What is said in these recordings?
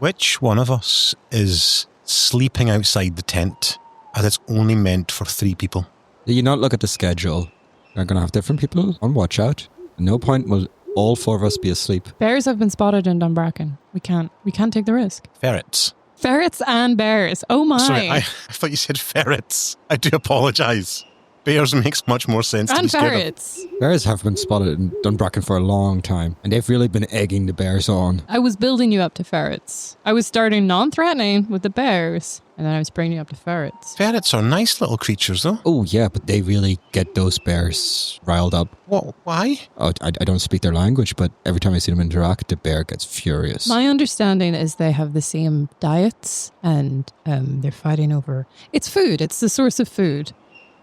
Which one of us is sleeping outside the tent as it's only meant for 3 people? Do you not look at the schedule? We're going to have different people on watch out. At no point will all 4 of us be asleep. Bears have been spotted in Dunbracken. We can't take the risk. Ferrets. Ferrets and bears. Oh my. Sorry, I thought you said ferrets. I do apologise. Bears makes much more sense to be And scared of. ferrets. Bears have been spotted in Dunbracken for a long time, and they've really been egging the bears on. I was building you up to ferrets. I was starting non-threatening with the bears, and then I was bringing you up to ferrets. Ferrets are nice little creatures, though. Oh yeah, but they really get those bears riled up. What? Why? Oh, I don't speak their language, but every time I see them interact, the bear gets furious. My understanding is they have the same diets, and they're fighting over... It's food. It's the source of food.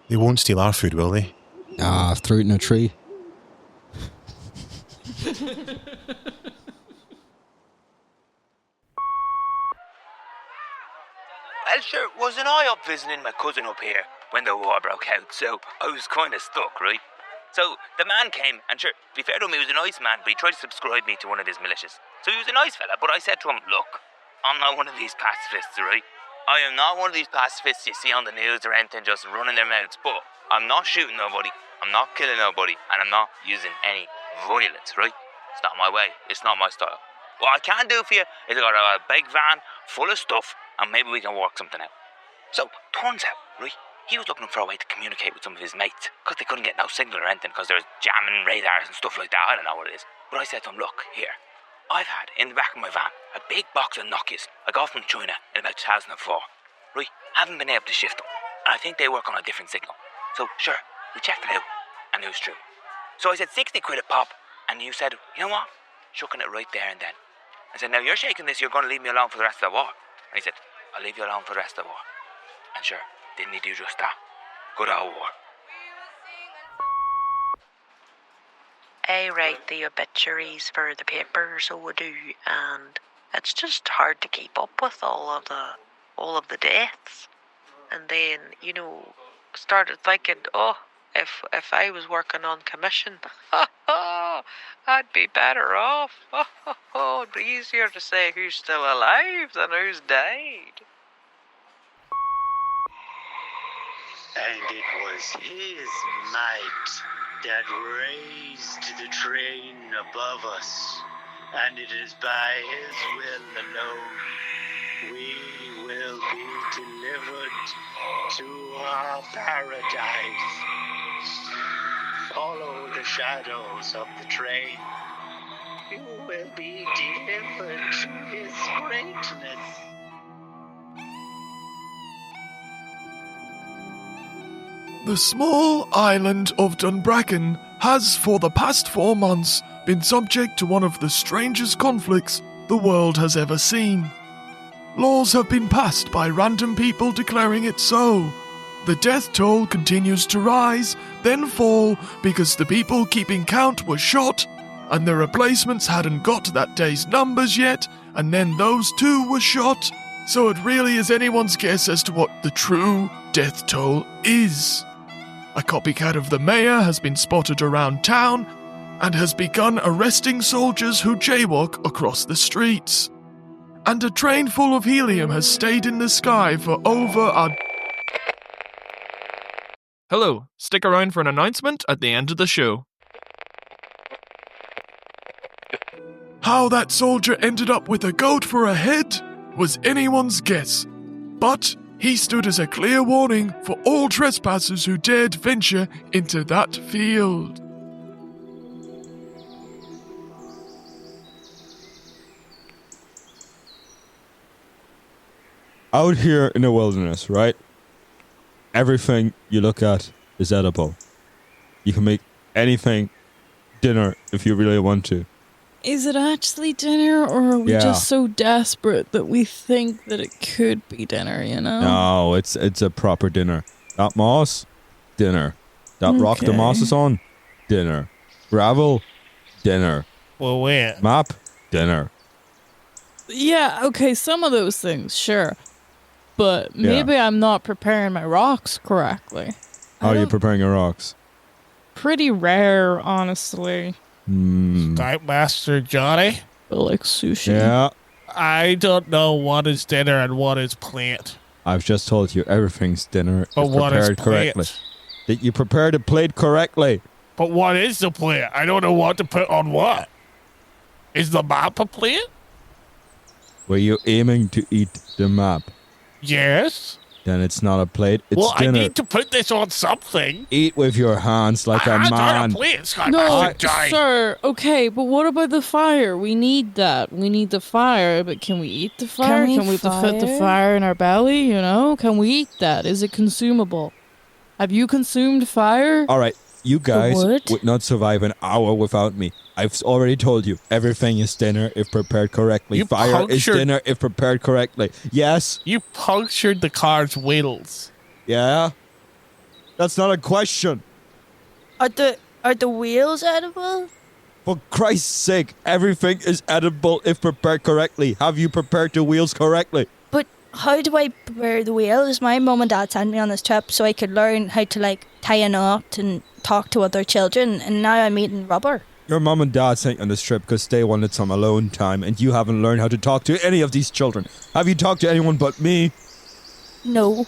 They won't steal our food, will they? Ah, threw it in a tree. Well, sure, wasn't I up visiting my cousin up here when the war broke out, so I was kind of stuck, right? So the man came, and sure, to be fair to him, he was a nice man, but he tried to subscribe me to one of his militias. So he was a nice fella, but I said to him, look, I'm not one of these pacifists, right? I am not one of these pacifists you see on the news or anything just running their mouths, but I'm not shooting nobody, I'm not killing nobody, and I'm not using any violence, right? It's not my way, it's not my style. What I can do for you is I got a big van full of stuff, and maybe we can work something out. So, turns out, right, he was looking for a way to communicate with some of his mates, because they couldn't get no signal or anything, because there was jamming radars and stuff like that. I don't know what it is. But I said to him, look, here, I've had in the back of my van a big box of Nokias I got from China in about 2004. Right, haven't been able to shift them, and I think they work on a different signal. So, sure, we checked it out, and it was true. So I said 60 quid a pop, and you said, you know what? Shucking it right there and then. I said, now you're shaking this, you're going to leave me alone for the rest of the war. And he said, I'll leave you alone for the rest of the war. And sure, didn't he do just that? Good old war. I write the obituaries for the paper, so I do, and it's just hard to keep up with all of the deaths. And then, started thinking, if I was working on commission, I'd be better off. It'd be easier to say who's still alive than who's died. And it was his might that raised the train above us, and it is by his will alone we will be delivered to our paradise. Follow the shadows of the train. You will be delivered to his greatness. The small island of Dunbracken has for the past 4 months been subject to one of the strangest conflicts the world has ever seen. Laws have been passed by random people declaring it so. The death toll continues to rise, then fall because the people keeping count were shot and the replacements hadn't got that day's numbers yet, and then those too were shot. So it really is anyone's guess as to what the true death toll is. A copycat of the mayor has been spotted around town and has begun arresting soldiers who jaywalk across the streets. And a train full of helium has stayed in the sky for over a... Hello, stick around for an announcement at the end of the show. How that soldier ended up with a goat for a head was anyone's guess, but he stood as a clear warning for all trespassers who dared venture into that field. Out here in the wilderness, right? Everything you look at is edible. You can make anything dinner if you really want to. Is it actually dinner, or are we just so desperate that we think that it could be dinner, No, it's a proper dinner. That moss, dinner. That rock the moss is on, dinner. Gravel, dinner. Well, wait. Map, dinner. Yeah, okay, some of those things, sure. But maybe I'm not preparing my rocks correctly. How are you preparing your rocks? Pretty rare, honestly. Scoutmaster Johnny? Like sushi. Yeah. I don't know what is dinner and what is plate. I've just told you everything's dinner But is what is prepared plate? correctly. That you prepared a plate correctly. But what is the plate? I don't know what to put on what. Is the map a plate? Were you aiming to eat the map? Yes. Then it's not a plate, it's Well, dinner. I need to put this on something. Eat with your hands like a Hands man. on a plate, Scott. No, sir. Okay, but what about the fire? We need that. We need the fire, but can we eat the fire? we Can we put the fire in our belly? You know, can we eat that? Is it consumable? Have you consumed fire? All right, you guys wood? would not survive an hour without me. I've already told you, everything is dinner if prepared correctly. You Fire is punctured- dinner if prepared correctly. Yes? You punctured the car's wheels. Yeah? That's not a question. Are the wheels edible? For Christ's sake, everything is edible if prepared correctly. Have you prepared the wheels correctly? But how do I prepare the wheels? My mum and dad sent me on this trip so I could learn how to like tie a knot and talk to other children, and now I'm eating rubber. Your mum and dad sent you on this trip because they wanted some alone time and you haven't learned how to talk to any of these children. Have you talked to anyone but me? No.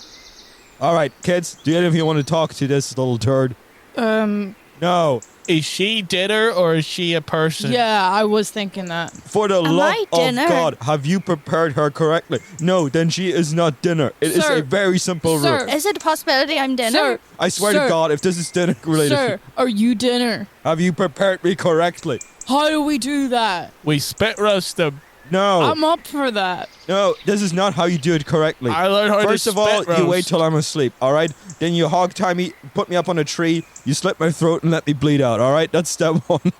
All right, kids, do any of you want to talk to this little turd? No. Is she dinner or is she a person? Yeah, I was thinking that. For the Am love I of dinner? God, have you prepared her correctly? No, then she is not dinner. It is Sir. a very simple Sir. rule. Is it a possibility I'm dinner? Sir, I swear Sir. to God, if this is dinner related, sir, are you dinner? have you prepared me correctly? How do we do that? We spit roast them. No. I'm up for that. No, this is not how you do it correctly. I learned how First to of all, spit you wait roast. till I'm asleep, all right? Then you hog tie me, put me up on a tree, you slit my throat and let me bleed out, all right? That's step one.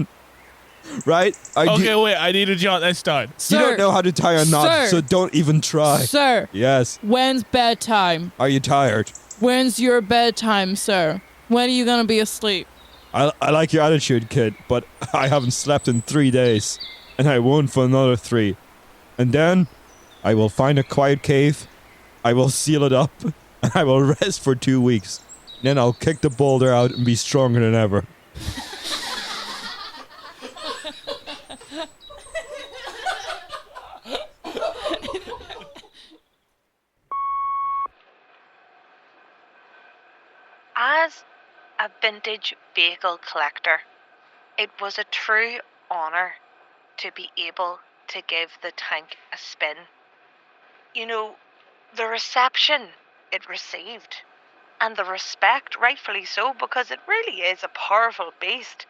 Right? Okay, wait, I need to jot this down. You Sir, don't know how to tie a knot, Sir. so don't even try. Sir, Yes. when's bedtime? Are you tired? When's your bedtime, sir? When are you gonna be asleep? I like your attitude, kid, but I haven't slept in 3 days, and I won't for another 3. And then I will find a quiet cave, I will seal it up, and I will rest for 2 weeks. Then I'll kick the boulder out and be stronger than ever. As a vintage vehicle collector, it was a true honour to be able to give the tank a spin. You know, the reception it received, and the respect, rightfully so, because it really is a powerful beast,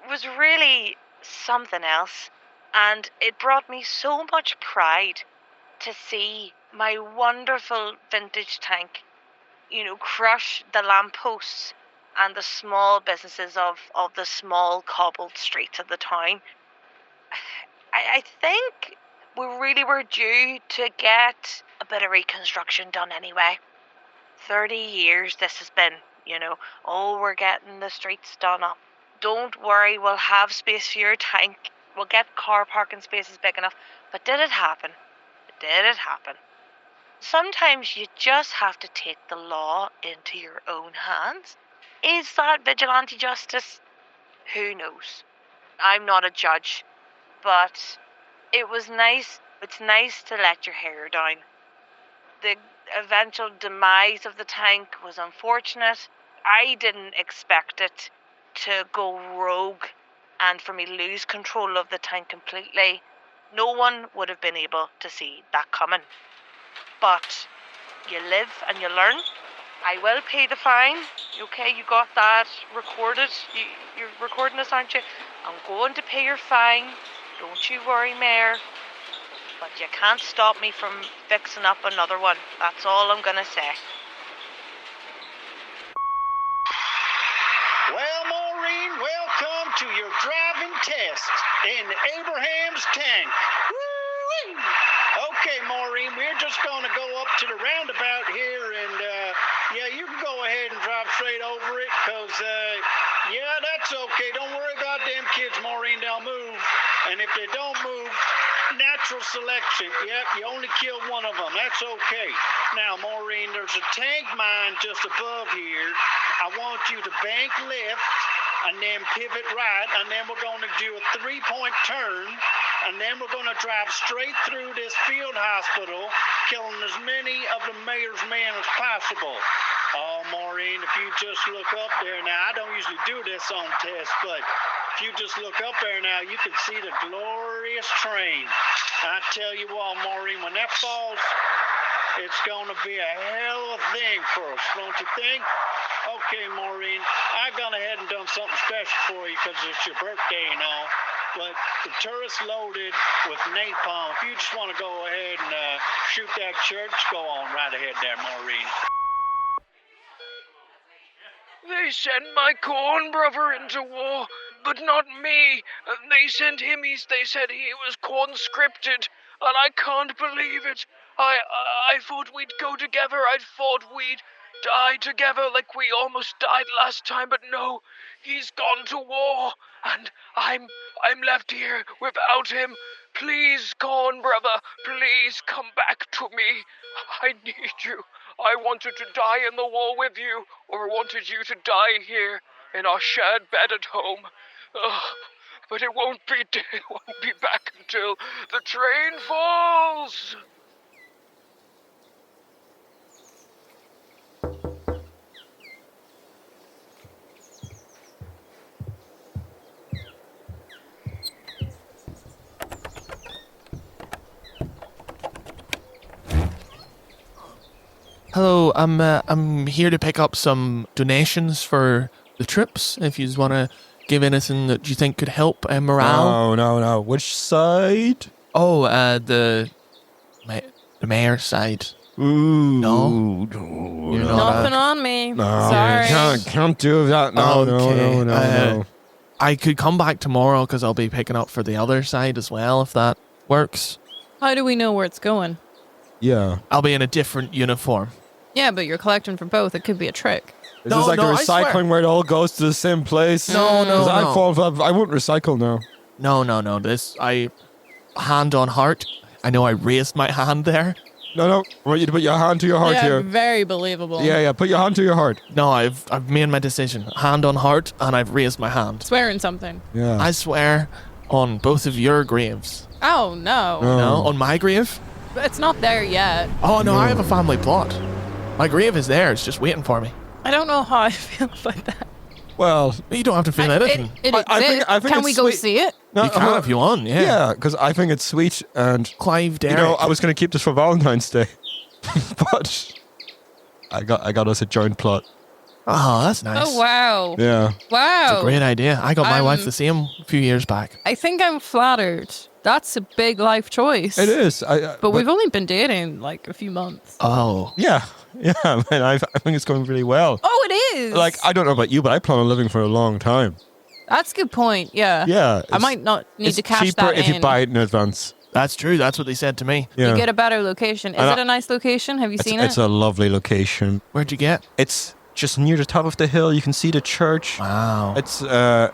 was really something else. And it brought me so much pride to see my wonderful vintage tank, you know, crush the lampposts and the small businesses of the small cobbled streets of the town. I think we really were due to get a bit of reconstruction done anyway. 30 years this has been, you know, oh, we're getting the streets done up. Don't worry, we'll have space for your tank. We'll get car parking spaces big enough. But did it happen? Did it happen? Sometimes you just have to take the law into your own hands. Is that vigilante justice? Who knows? I'm not a judge, but it was nice. It's nice to let your hair down. The eventual demise of the tank was unfortunate. I didn't expect it to go rogue and for me lose control of the tank completely. No one would have been able to see that coming. But you live and you learn. I will pay the fine. Okay, you got that recorded. You're recording this, aren't you? I'm going to pay your fine. Don't you worry, Mayor. But you can't stop me from fixing up another one. That's all I'm gonna say. Well, Maureen, welcome to your driving test in Abraham's tank. Woo-wee. Okay, Maureen, we're just going to go up to the roundabout here, and, yeah, you can go ahead and drive straight over it, because, yeah, that's okay. Don't worry about them kids, Maureen. They'll move, and if they don't move, natural selection. Yep, you only kill one of them. That's okay. Now, Maureen, there's a tank mine just above here. I want you to bank left and then pivot right, and then we're going to do a 3-point turn, and then we're going to drive straight through this field hospital, killing as many of the mayor's men as possible. Oh, Maureen, if you just look up there now, I don't usually do this on tests, but if you just look up there now, you can see the glorious train. I tell you what, Maureen, when that falls, it's going to be a hell of a thing for us, don't you think? Okay, Maureen, I've gone ahead and done something special for you because it's your birthday and all, but the turret's loaded with napalm. If you just want to go ahead and shoot that church, go on right ahead there, Maureen. They sent my corn brother into war, but not me. They sent him, they said he was conscripted, and I can't believe it. I thought we'd go together, I thought we'd die together like we almost died last time, but no, he's gone to war, and I'm left here without him. Please, corn brother, please come back to me. I need you. I wanted to die in the war with you, or wanted you to die here in our shared bed at home. But it won't be back until the train falls. Hello, I'm here to pick up some donations for the trips. If you want to give anything that you think could help morale. No. Which side? Oh, the mayor's side. Ooh, no. You're not Nothing on me. No, Sorry. can't do that. No. I could come back tomorrow because I'll be picking up for the other side as well, if that works. How do we know where it's going? Yeah. I'll be in a different uniform. Yeah, but you're collecting for both. It could be a trick. Is this like the I swear. recycling where it all goes to the same place? No. I won't recycle now. No. Hand on heart. I know I raised my hand there. No. I want you to put your hand to your heart Yeah, here. very believable. Yeah. Put your hand to your heart. No, I've made my decision. Hand on heart, and I've raised my hand. Swearing something. Yeah. I swear on both of your graves. Oh, no. No, on my grave? It's not there yet. Oh, no, I have a family plot. My grave is there. It's just waiting for me. I don't know how I feel about that. Well, you don't have to feel anything. It I think Can it's we go sweet. see it? No, You can if you want, yeah. Yeah, because I think it's sweet, and Clive Derrick. I was going to keep this for Valentine's Day, but I got us a joint plot. Oh, that's nice. Oh, wow. Yeah. Wow. It's a great idea. I got my wife the same a few years back. I think I'm flattered. That's a big life choice. It is. But we've only been dating like a few months. Oh. Yeah, man, I think it's going really well. Oh, it is. Like, I don't know about you, but I plan on living for a long time. That's a good point. Yeah. Yeah. I might not need to cash It's cheaper that if in. you buy it in advance. That's true. That's what they said to me. Yeah. You get a better location. Is it a nice location? Have you seen It's it? a lovely location. Where'd you get? It's just near the top of the hill. You can see the church. Wow. It's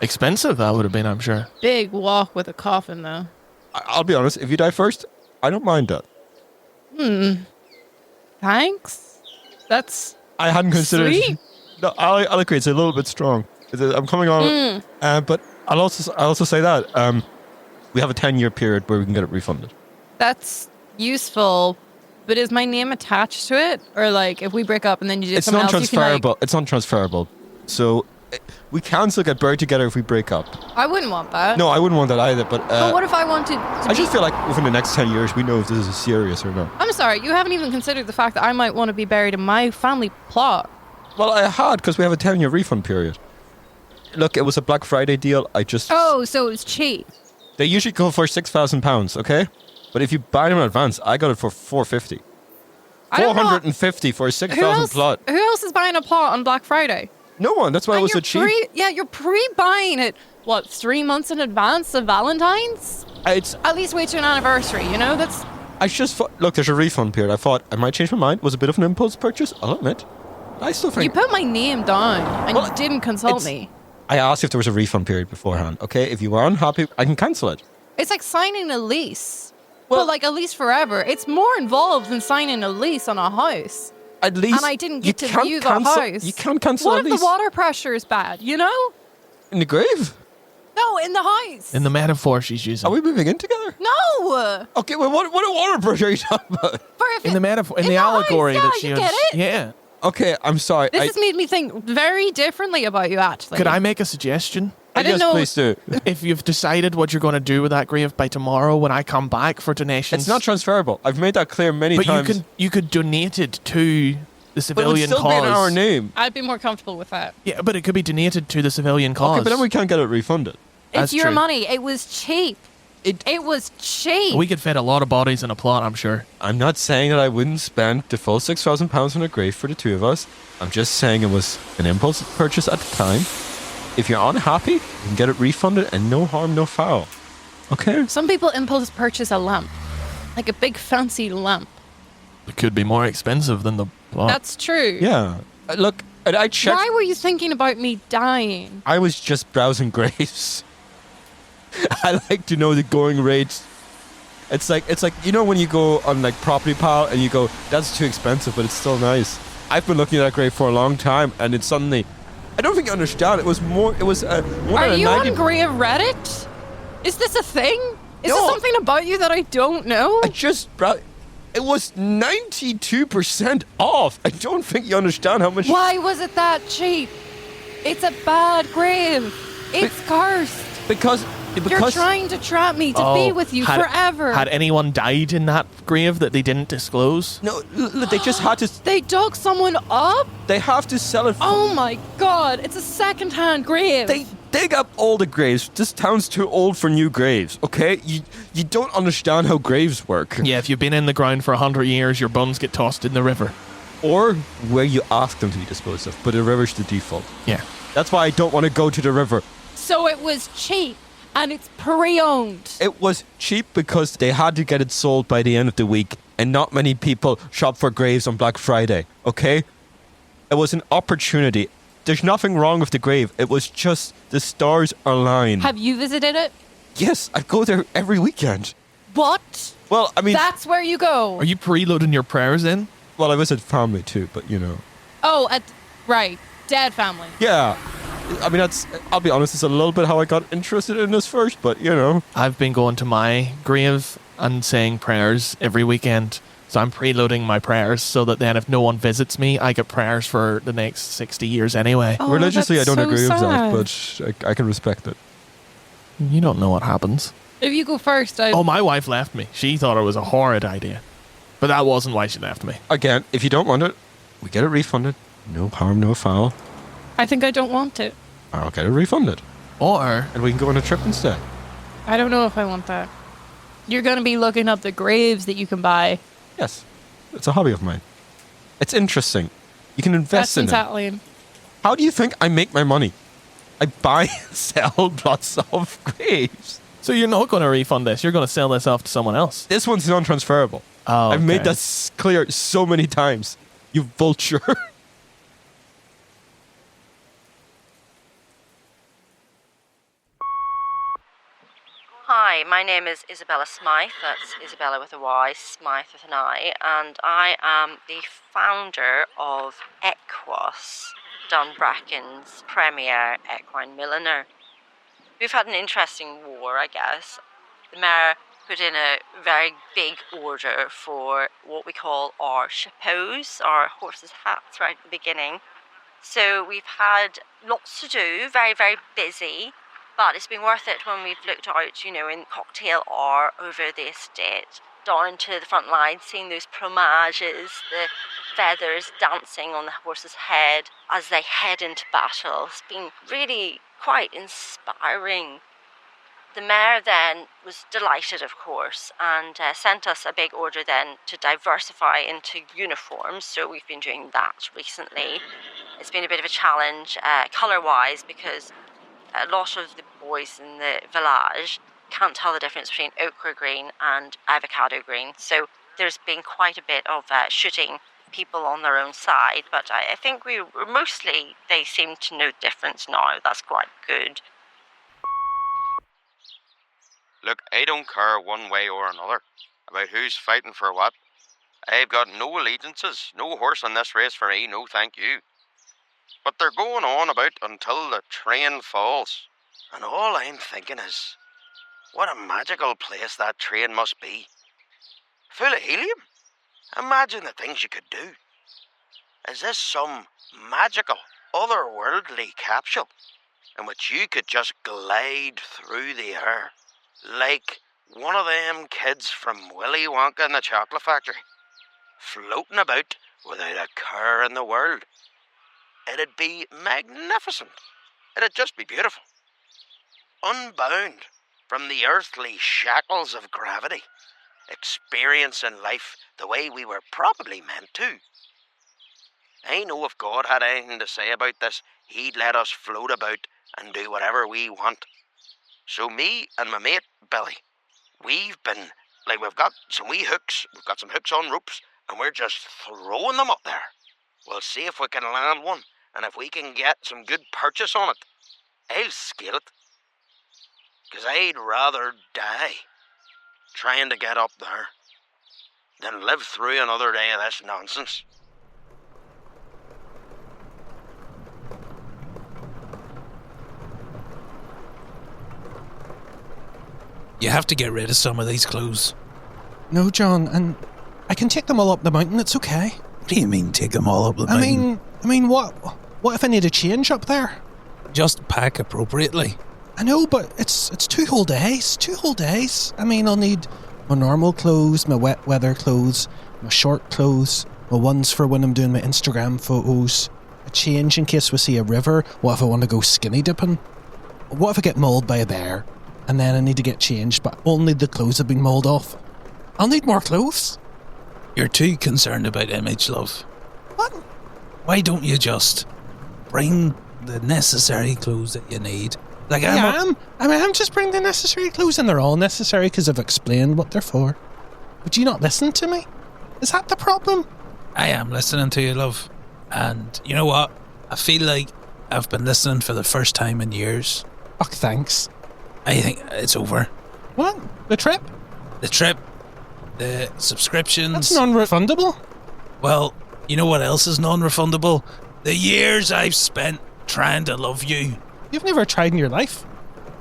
expensive, that would have been, I'm sure. Big walk with a coffin, though. I'll be honest, if you die first, I don't mind that. Thanks. That's I hadn't considered. sweet. No, I'll agree. It's a little bit strong. I'm coming on, but I'll also say that we have a 10-year period where we can get it refunded. That's useful. But is my name attached to it, or like if we break up and then you do It's something not else, you can like? transferable. It's not transferable. So we can still get buried together if we break up. I wouldn't want that. No, I wouldn't want that either. But But what if I wanted? I just feel like within the next 10 years, we know if this is serious or not. I'm sorry, you haven't even considered the fact that I might want to be buried in my family plot. Well, I had because we have a 10-year refund period. Look, it was a Black Friday deal. Oh, so it's cheap. They usually go for £6,000, okay? But if you buy them in advance, I got it for $450. I don't know- $450 for a 6,000 plot. Who else is buying a plot on Black Friday? No one. That's why it was so cheap. You're pre-buying it. What, 3 months in advance of Valentine's? It's. At least wait to an anniversary. You know, that's. I just thought, look, there's a refund period. I thought I might change my mind. It was a bit of an impulse purchase. I'll admit. I still think. You put my name down and Well, you didn't consult it's- me. I asked if there was a refund period beforehand. Okay, if you were unhappy, I can cancel it. It's like signing a lease. Well- But like a lease forever. It's more involved than signing a lease on a house. At least. And I didn't you get to can't view the cancel- house. You can't cancel What a if lease the water pressure is bad, you know? in the grave. No, in the house. In the metaphor she's using. Are we moving in together? No. Okay, well, what water brush are you talking about? In the metaphor, in the allegory house, that she you used. get it? Yeah. Okay, I'm sorry. This has made me think very differently about you, actually. Could I make a suggestion? I didn't yes, know. please do. If you've decided what you're going to do with that grave by tomorrow, when I come back for donations, It's not transferable. I've made that clear many but times. you could donate it to the but it would civilian still cause. be in our name. I'd be more comfortable with that. Yeah, but it could be donated to the civilian cause. Okay, but then we can't get it refunded. That's It's your true. money. It was cheap. It was cheap. We could fit a lot of bodies in a plot, I'm sure. I'm not saying that I wouldn't spend the full £6,000 on a grave for the two of us. I'm just saying it was an impulse purchase at the time. If you're unhappy, you can get it refunded and no harm, no foul. Okay? Some people impulse purchase a lamp, like a big fancy lamp. It could be more expensive than the plot. That's true. Yeah. Look, I checked. Why were you thinking about me dying? I was just browsing graves. I like to know the going rates. It's like you know when you go on like Property Pal and you go, that's too expensive, but it's still nice. I've been looking at that grave for a long time, and it's suddenly, I don't think you understand. It was more. It was one Are out of you 90. on Grave Reddit? Is this a thing? Is No. there something about you that I don't know? I just it was 92% off. I don't think you understand how much. Why was it that cheap? It's a bad grave. It's cursed. Because You're trying to trap me to be with you forever. Had anyone died in that grave that they didn't disclose? No, they just had to. They dug someone up? They have to sell it. Oh my god, it's a second-hand grave. They dig up all the graves. This town's too old for new graves, okay? You don't understand how graves work. Yeah, if you've been in the ground for 100 years, your bones get tossed in the river. Or where you ask them to be disposed of, but the river's the default. Yeah. That's why I don't want to go to the river. So it was cheap, and it's pre-owned. It was cheap because they had to get it sold by the end of the week, and not many people shop for graves on Black Friday, okay? It was an opportunity. There's nothing wrong with the grave. It was just the stars aligned. Have you visited it? Yes, I go there every weekend. What? Well, I mean... That's where you go. Are you preloading your prayers in? Well, I visit family too, but you know... Oh, right. Dead family. Yeah. I mean, I'll be honest, it's a little bit how I got interested in this first, but you know. I've been going to my grave and saying prayers every weekend. So I'm preloading my prayers so that then if no one visits me, I get prayers for the next 60 years anyway. Oh, Religiously, I that's don't so agree sad. with that, but I can respect it. You don't know what happens. If you go first, Oh, my wife left me. She thought it was a horrid idea. But that wasn't why she left me. Again, if you don't want it, we get it refunded. No harm, no foul. I think I don't want it. I'll get it refunded. Or... And we can go on a trip instead. I don't know if I want that. You're going to be looking up the graves that you can buy. Yes. It's a hobby of mine. It's interesting. You can invest in it. That's Italian. How do you think I make my money? I buy and sell lots of graves. So you're not going to refund this. You're going to sell this off to someone else. This one's non-transferable. Oh, I've made okay. that clear so many times. You vulture. Hi, my name is Isabella Smythe. That's Isabella with a Y, Smythe with an I, and I am the founder of Equus, Dunbracken's premier equine milliner. We've had an interesting war, I guess. The mayor put in a very big order for what we call our chapeaux, our horses' hats, right at the beginning. So we've had lots to do, very, very busy. But it's been worth it when we've looked out, in cocktail hour over the estate, down to the front line, seeing those plumages, the feathers dancing on the horse's head as they head into battle. It's been really quite inspiring. The mayor then was delighted, of course, and sent us a big order then to diversify into uniforms. So we've been doing that recently. It's been a bit of a challenge colour-wise because a lot of the boys in the village can't tell the difference between ochre green and avocado green. So there's been quite a bit of shooting people on their own side. But I think they seem to know the difference now. That's quite good. Look, I don't care one way or another about who's fighting for what. I've got no allegiances, no horse in this race for me, no thank you. But they're going on about until the train falls. And all I'm thinking is, what a magical place that train must be. Full of helium. Imagine the things you could do. Is this some magical, otherworldly capsule in which you could just glide through the air like one of them kids from Willy Wonka and the Chocolate Factory, floating about without a care in the world? It'd be magnificent. It'd just be beautiful. Unbound from the earthly shackles of gravity, experiencing life the way we were probably meant to. I know if God had anything to say about this, he'd let us float about and do whatever we want. So me and my mate, Billy, we've got some wee hooks, we've got some hooks on ropes, and we're just throwing them up there. We'll see if we can land one, and if we can get some good purchase on it, I'll scale it. 'Cause I'd rather die trying to get up there than live through another day of this nonsense. You have to get rid of some of these clothes. No, John, and I can take them all up the mountain, it's okay. What do you mean, take them all up the mountain? I mean, what if I need a change up there? Just pack appropriately. I know, but it's 2 whole days. 2 whole days. I mean, I'll need my normal clothes, my wet weather clothes, my short clothes, my ones for when I'm doing my Instagram photos, a change in case we see a river. What if I want to go skinny dipping? What if I get mauled by a bear? And then I need to get changed, but only the clothes have been mauled off. I'll need more clothes. You're too concerned about image, love. What? Why don't you just bring the necessary clothes that you need? Like I am just bringing the necessary clothes, and they're all necessary because I've explained what they're for. Would you not listen to me? Is that the problem? I am listening to you, love. And you know what? I feel like I've been listening for the first time in years. Oh, thanks. I think it's over. What? The trip? The trip. The subscriptions. That's non-refundable. Well, you know what else is non-refundable? The years I've spent trying to love you. You've never tried in your life.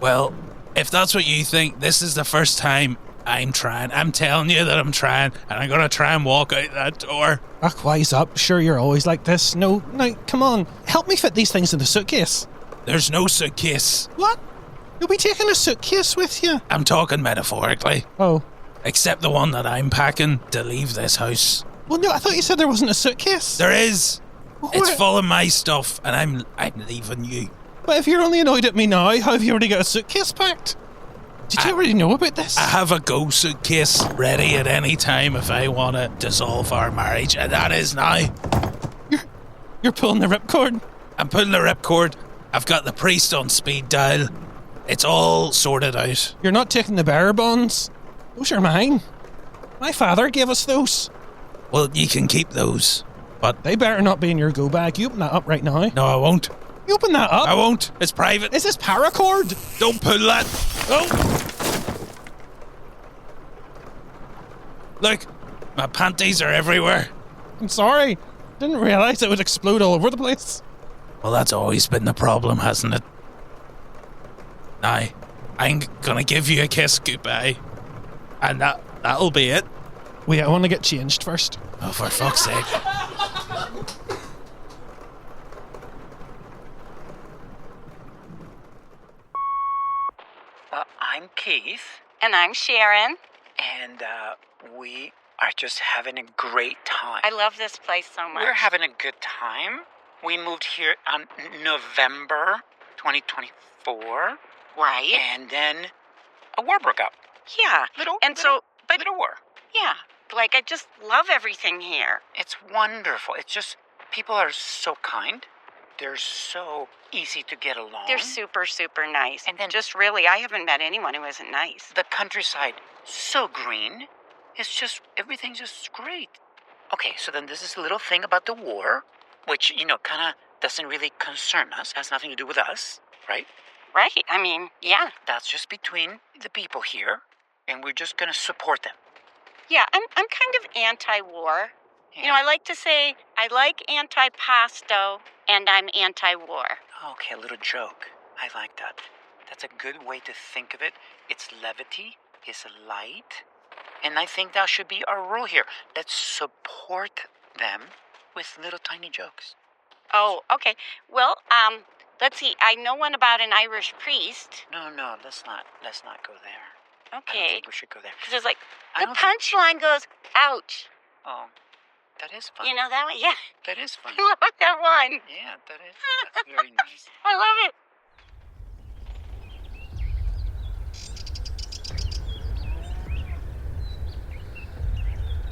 Well, if that's what you think, this is the first time I'm trying. I'm telling you that I'm trying, and I'm going to try and walk out that door. Ugh, wise up. Sure, you're always like this. No, come on. Help me fit these things in the suitcase. There's no suitcase. What? You'll be taking a suitcase with you? I'm talking metaphorically. Oh. Except the one that I'm packing to leave this house. Well, no, I thought you said there wasn't a suitcase. There is. It's full of my stuff, and I'm leaving you. But if you're only annoyed at me now, how have you already got a suitcase packed? Did you already know about this? I have a go suitcase ready at any time if I want to dissolve our marriage, and that is now. You're pulling the ripcord? I'm pulling the ripcord. I've got the priest on speed dial. It's all sorted out. You're not taking the bearer bonds? Those are mine. My father gave us those. Well, you can keep those, but they better not be in your go bag. You open that up right now. No, I won't. You open that up? I won't. It's private. Is this paracord? Don't pull that. Oh! Look, my panties are everywhere. I'm sorry. Didn't realise it would explode all over the place. Well, that's always been the problem, hasn't it? Now, I'm gonna give you a kiss goodbye. And that'll be it. Wait, I want to get changed first. Oh, for fuck's sake. I'm Keith. And I'm Sharon. And we are just having a great time. I love this place so much. We're having a good time. We moved here on November 2024. Right. And then a war broke out. Yeah. Little war. Yeah. Like, I just love everything here. It's wonderful. It's just, people are so kind. They're so easy to get along. They're super, super nice. And then just really, I haven't met anyone who isn't nice. The countryside, so green. It's just, everything's just great. Okay, so then this is a little thing about the war, which, kind of doesn't really concern us, has nothing to do with us, right? Right, I mean, yeah. That's just between the people here, and we're just going to support them. Yeah, I'm kind of anti-war. Yeah. I like to say I like anti-pasto and I'm anti-war. Okay, a little joke. I like that. That's a good way to think of it. Its levity is light. And I think that should be our rule here. Let's support them with little tiny jokes. Oh, okay. Well, let's see. I know one about an Irish priest. No, let's not go there. I don't Okay. think we should go there. Because it's like, the punchline goes, ouch. Oh, that is fun. You know that one? Yeah. That is fun. I love that one. Yeah, that's very nice. I love it.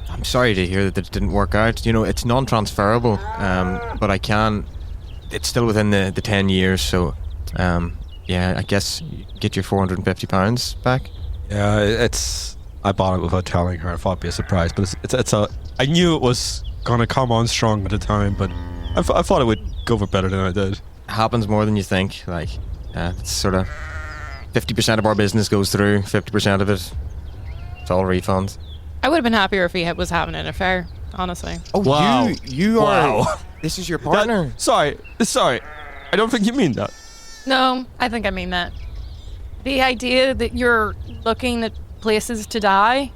I'm sorry to hear that it didn't work out. You know, it's non-transferable, but I can. It's still within the 10 years, so yeah, I guess you get your £450 back. Yeah, I bought it without telling her. I thought it'd be a surprise, but I knew it was gonna come on strong at the time, but I thought it would go for better than I did. It happens more than you think. Like, it's sort of 50% of our business goes through, 50% of it, it's all refunds. I would have been happier if he was having an affair, honestly. Oh, wow. You are. Wow. This is your partner. Sorry. I don't think you mean that. No, I think I mean that. The idea that you're looking at places to die,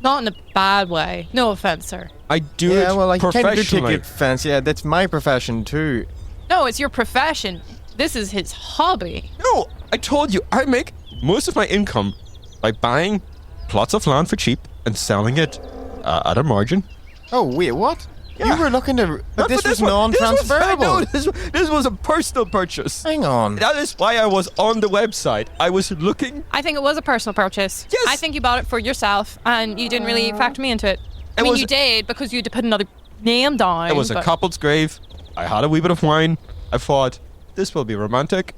not in a bad way. No offense, sir. I do Yeah, it well, I kind of do take professionally. offense. Yeah, that's my profession too. No, it's your profession. This is his hobby. No, I told you, I make most of my income by buying plots of land for cheap and selling it at a margin. Oh, wait, what? Yeah. You were looking to... But this was one. non-transferable. This was a personal purchase. Hang on. That is why I was on the website. I was looking... I think it was a personal purchase. Yes. I think you bought it for yourself and you didn't really factor me into it. I mean, you did because you had to put another name down. It was a couple's grave. I had a wee bit of wine. I thought, this will be romantic.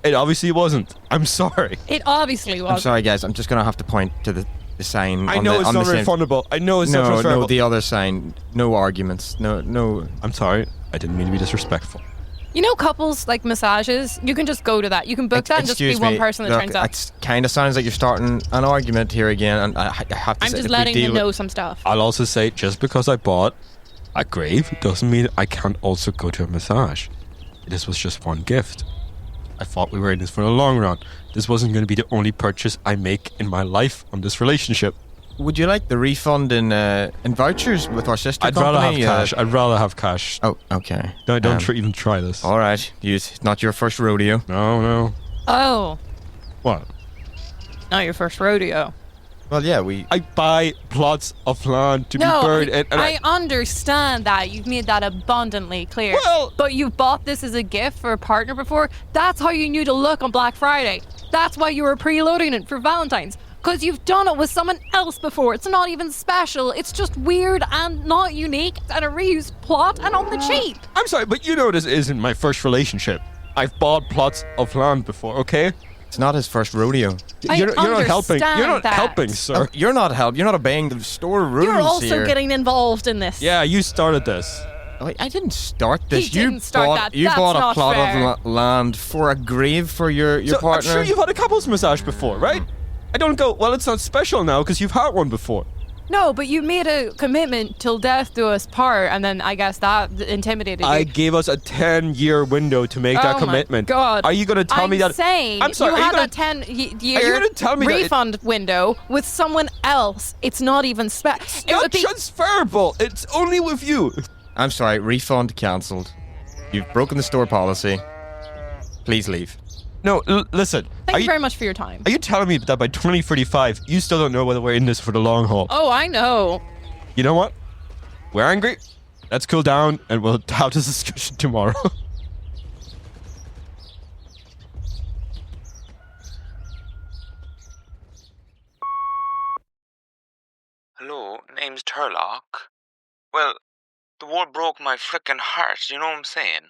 It obviously wasn't. I'm sorry. It obviously was. I'm sorry, guys. I'm just going to have to point to the sign. I know it's not refundable. I know it's not transferable. No, the other sign. No arguments. No. I'm sorry. I didn't mean to be disrespectful. You know, couples like massages, you can just go to that. You can book that and just be one person that turns up. It kind of sounds like you're starting an argument here again, and I have to I'm say, just if we letting you deal know with- some stuff. I'll also say, just because I bought a grave doesn't mean I can't also go to a massage. This was just one gift. I thought we were in this for the long run. This wasn't going to be the only purchase I make in my life on this relationship. Would you like the refund in vouchers with our sister I'd rather have company? cash. I'd rather have cash. Oh, okay. No, don't even try this. All right. It's not your first rodeo. No. Oh, What? not your first rodeo. Well, yeah, I buy plots of land to No, be buried in. And I understand that. You've made that abundantly clear. Well- but you bought this as a gift for a partner before. That's how you knew to look on Black Friday. That's why you were preloading it for Valentine's. Because you've done it with someone else before. It's not even special. It's just weird and not unique and a reused plot and on the cheap. I'm sorry, but you know this isn't my first relationship. I've bought plots of land before, okay? It's not his first rodeo. You're not helping. You're not that. helping, sir. You're not helping. You're not obeying the store rules You're also here. getting involved in this. Yeah, you started this. Wait, I didn't start this. He didn't start that. You That's bought a not plot fair. of land for a grave for your So partner. I'm sure you've had a couples massage before, right? I don't go, well, it's not special now because you've had one before. No, but you made a commitment till death do us part, and then I guess that intimidated you. I gave us a 10-year window to make that Oh commitment. My God. Are you going to tell me that? I'm saying I'm sorry. you are you had gonna, a 10-year are you gonna tell me that refund window with someone else. It's not even special. It's not transferable. It's only with you. I'm sorry. Refund cancelled. You've broken the store policy. Please leave. No, listen. Thank you very much for your time. Are you telling me that by 2035, you still don't know whether we're in this for the long haul? Oh, I know. You know what? We're angry. Let's cool down and we'll have this discussion tomorrow. Hello, name's Turlock. Well, the war broke my frickin' heart, you know what I'm saying?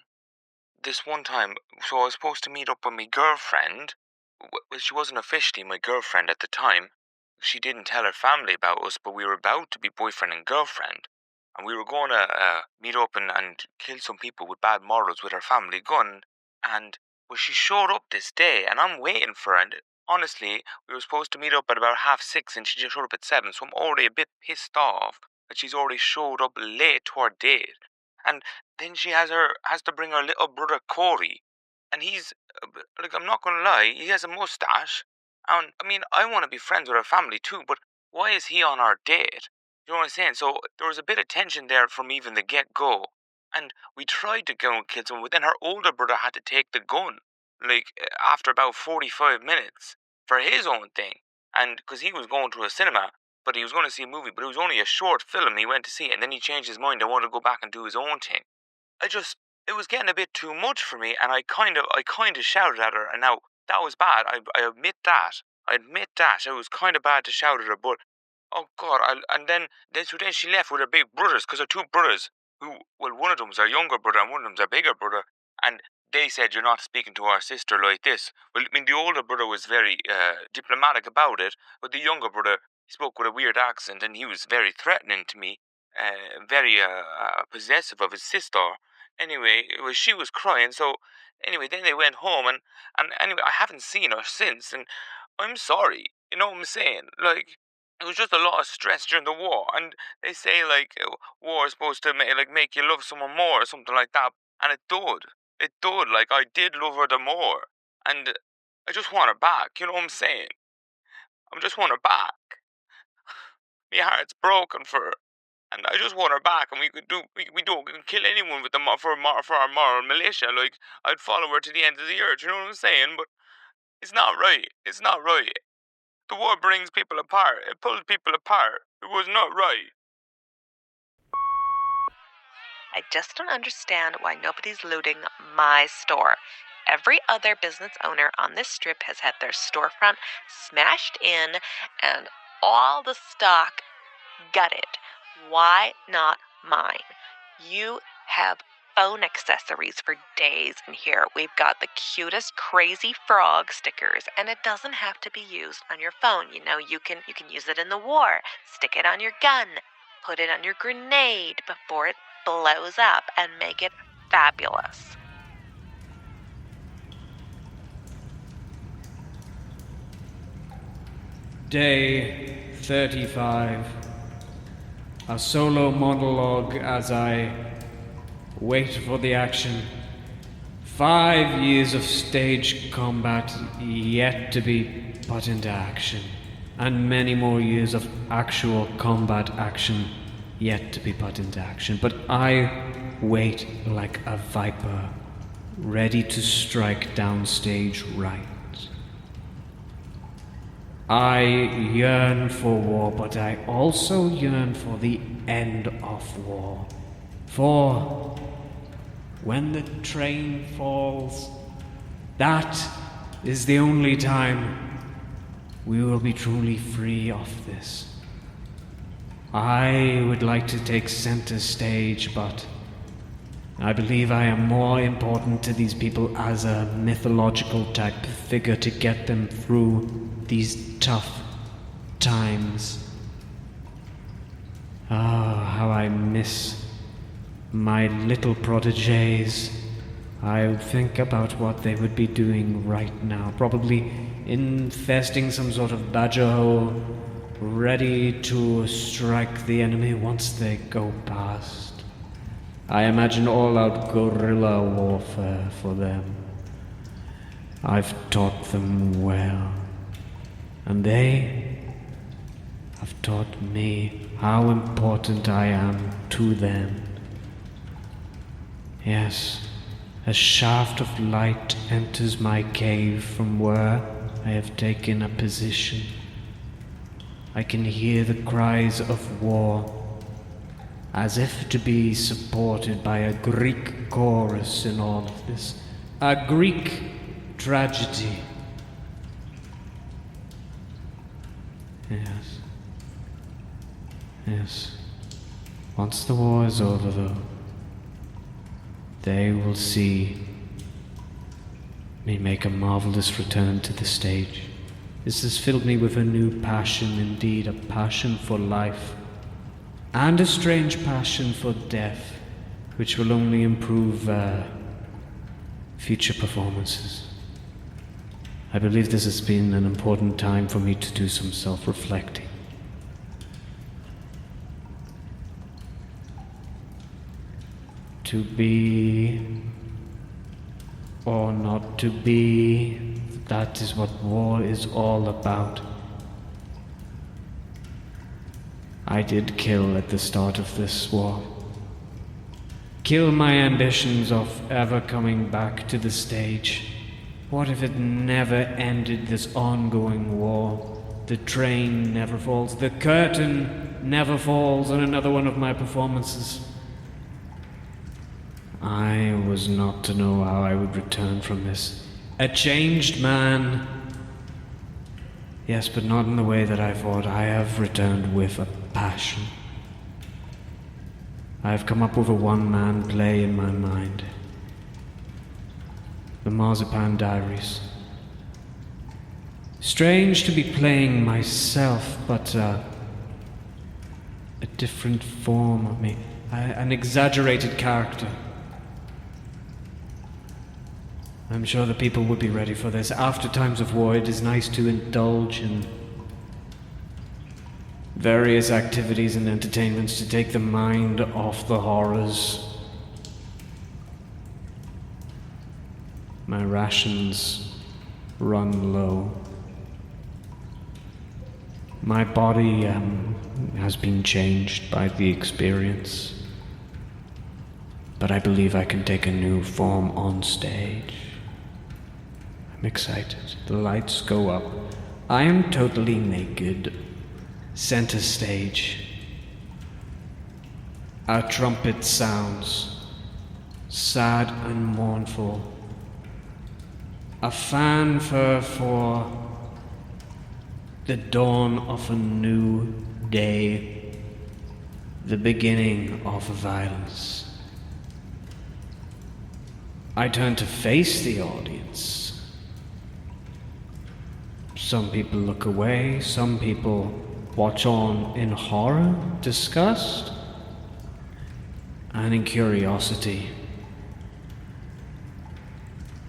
This one time, so I was supposed to meet up with my girlfriend. Well, she wasn't officially my girlfriend at the time. She didn't tell her family about us, but we were about to be boyfriend and girlfriend. And we were going to meet up and kill some people with bad morals with her family gun. And well, she showed up this day, and I'm waiting for her. And honestly, we were supposed to meet up at about 6:30, and she just showed up at 7. So I'm already a bit pissed off that she's already showed up late to our date. And then she has to bring her little brother Corey, and he's like, I'm not gonna lie, he has a mustache. And, I mean, I want to be friends with our family too, but why is he on our date? You know what I'm saying? So there was a bit of tension there from even the get-go. And we tried to go and kill someone, but then her older brother had to take the gun, like, after about 45 minutes for his own thing. And because he was going to a cinema, but he was going to see a movie, but it was only a short film he went to see, and then he changed his mind and wanted to go back and do his own thing. It was getting a bit too much for me, and I kind of shouted at her, and now, that was bad, I admit that. It was kind of bad to shout at her, but, oh God, and then she left with her big brothers, because her two brothers, who, well, one of them's our younger brother, and one of them's our bigger brother, and they said, you're not speaking to our sister like this. Well, I mean, the older brother was very diplomatic about it, but the younger brother spoke with a weird accent, and he was very threatening to me, very possessive of his sister. Anyway, she was crying, so anyway, then they went home, and anyway, I haven't seen her since, and I'm sorry, you know what I'm saying? Like, it was just a lot of stress during the war, and they say, like, war is supposed to make you love someone more or something like that, and it did, like, I did love her the more, and I just want her back, you know what I'm saying? I just want her back. My heart's broken for her. And I just want her back, and we can kill anyone with for our moral militia. Like, I'd follow her to the end of the earth. You know what I'm saying? But it's not right. It's not right. The war brings people apart. It pulls people apart. It was not right. I just don't understand why nobody's looting my store. Every other business owner on this strip has had their storefront smashed in and all the stock gutted. Why not mine? You have phone accessories for days in here. We've got the cutest crazy frog stickers, and it doesn't have to be used on your phone. You know, you can use it in the war. Stick it on your gun. Put it on your grenade before it blows up and make it fabulous. Day 35. A solo monologue as I wait for the action. 5 years of stage combat yet to be put into action, and many more years of actual combat action yet to be put into action. But I wait like a viper, ready to strike downstage right. I yearn for war, but I also yearn for the end of war. For when the train falls, that is the only time we will be truly free of this. I would like to take center stage, but I believe I am more important to these people as a mythological type figure to get them through these tough times. Oh, how I miss my little protégés. I think about what they would be doing right now, probably infesting some sort of badger hole, ready to strike the enemy once they go past. I imagine all-out guerrilla warfare for them. I've taught them well, and they have taught me how important I am to them. Yes, a shaft of light enters my cave from where I have taken a position. I can hear the cries of war, as if to be supported by a Greek chorus in all of this. A Greek tragedy. Yes. Yes. Once the war is over, though, they will see me make a marvelous return to the stage. This has filled me with a new passion, indeed, a passion for life, and a strange passion for death, which will only improve future performances. I believe this has been an important time for me to do some self-reflecting. To be or not to be. That is what war is all about. I did kill at the start of this war. Kill my ambitions of ever coming back to the stage. What if it never ended, this ongoing war? The train never falls, the curtain never falls on another one of my performances. I was not to know how I would return from this. A changed man. Yes, but not in the way that I thought. I have returned with a passion. I have come up with a one-man play in my mind. The Marzipan Diaries. Strange to be playing myself, but a different form of me. An exaggerated character. I'm sure the people would be ready for this. After times of war, it is nice to indulge in various activities and entertainments to take the mind off the horrors. My rations run low. My body has been changed by the experience, but I believe I can take a new form on stage. I'm excited. The lights go up. I am totally naked. Center stage. A trumpet sounds, sad and mournful. A fanfare for the dawn of a new day, the beginning of violence. I turn to face the audience. Some people look away, some people watch on in horror, disgust, and in curiosity.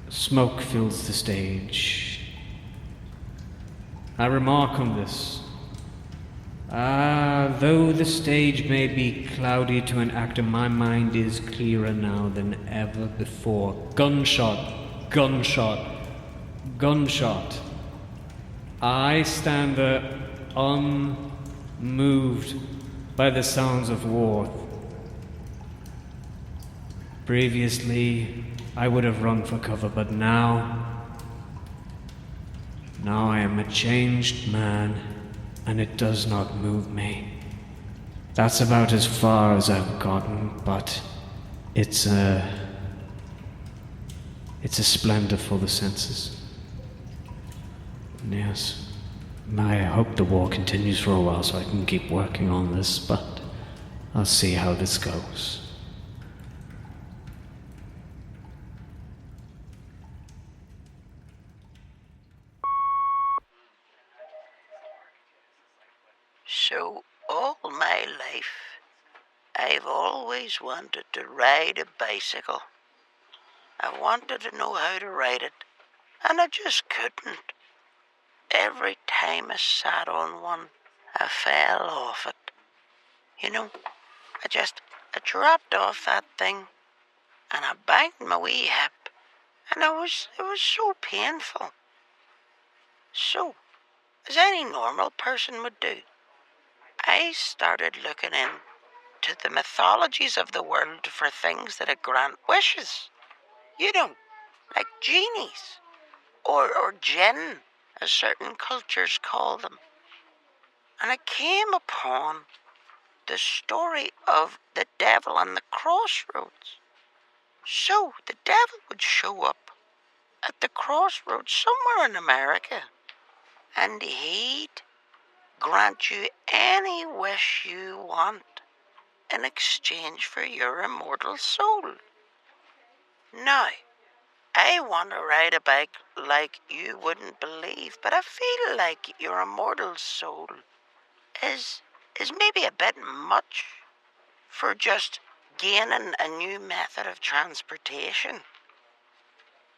Smoke fills the stage. I remark on this. Though the stage may be cloudy to an actor, my mind is clearer now than ever before. Gunshot, gunshot, gunshot. I stand there unmoved by the sounds of war. Previously, I would have run for cover, but now I am a changed man, and it does not move me. That's about as far as I've gotten, but it's a splendor for the senses. Yes. I hope the war continues for a while so I can keep working on this, but I'll see how this goes. So, all my life, I've always wanted to ride a bicycle. I wanted to know how to ride it, and I just couldn't. Every time I sat on one, I fell off it. You know, I dropped off that thing, and I banged my wee hip, and it was so painful. So, as any normal person would do, I started looking into the mythologies of the world for things that grant wishes. You know, like genies, or jinn, as certain cultures call them. And I came upon the story of the devil and the crossroads. So the devil would show up at the crossroads somewhere in America, and he'd grant you any wish you want in exchange for your immortal soul. Now, I want to ride a bike like you wouldn't believe, but I feel like your immortal soul is maybe a bit much for just gaining a new method of transportation.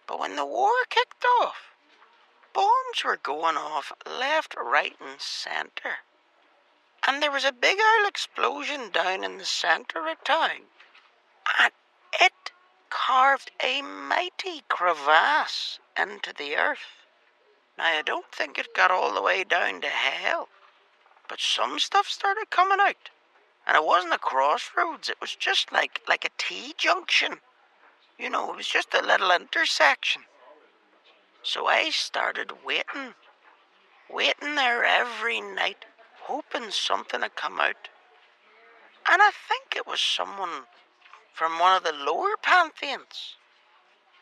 But when the war kicked off, bombs were going off left, right and centre. And there was a big old explosion down in the centre of town. And it carved a mighty crevasse into the earth. Now, I don't think it got all the way down to hell, but some stuff started coming out. And it wasn't a crossroads, it was just like a T-junction. You know, it was just a little intersection. So I started waiting there every night, hoping something would come out. And I think it was someone from one of the lower pantheons.